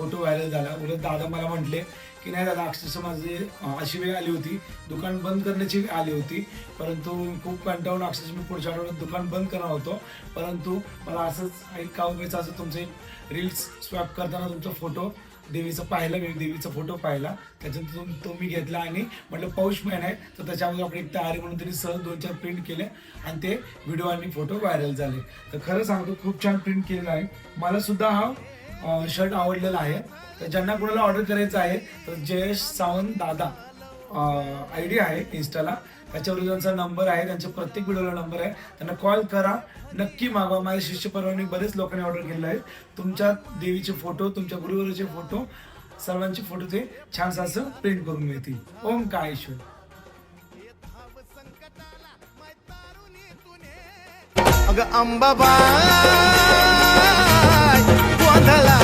Photo viral झाला. उलट दादा मला म्हटले की नाही दादा, अक्षरशः माझी अशी वेळ आली होती, दुकान बंद करण्याची वेळ आली होती, परंतु खूप कंटाळून अक्षरशः मी पुढच्या आठवड्यात दुकान बंद करणार होतो. परंतु मला असंच एक कावपेचा असं तुमचे रील्स स्वॅप करताना तुमचा फोटो देवीचा पाहिला, मी देवीचा फोटो पाहिला, त्याच्यातून तो मी घेतला आणि म्हटलं पौष महिना आहे तर त्याच्यामध्ये आपण एक तयारी म्हणून तरी सहज 2-4 प्रिंट केले आणि ते व्हिडिओ आणि फोटो व्हायरल झाले. तर खरं सांगतो खूप छान प्रिंट केलेला आहे. मला सुद्धा हा शर्ट आवडलेला आहे. तर ज्यांना कोणाला ऑर्डर करायचं आहे तर जयेश सावंत दादा ID आहे इंस्टाला, त्याच्यावर त्यांचा नंबर आहे, त्यांच्या प्रत्येक व्हिडिओला नंबर आहे, त्यांना कॉल करा, नक्की मागवा. माझ्या शिष्यपरवानी बरेच लोकांनी ऑर्डर केलेलं आहे. तुमच्या देवीचे फोटो, तुमच्या गुरुवारीचे फोटो, सर्वांचे फोटो ते छानसं असं प्रिंट करून मिळतील. ओम काळेश्वर. अगं अंबाबाई गोंधळाला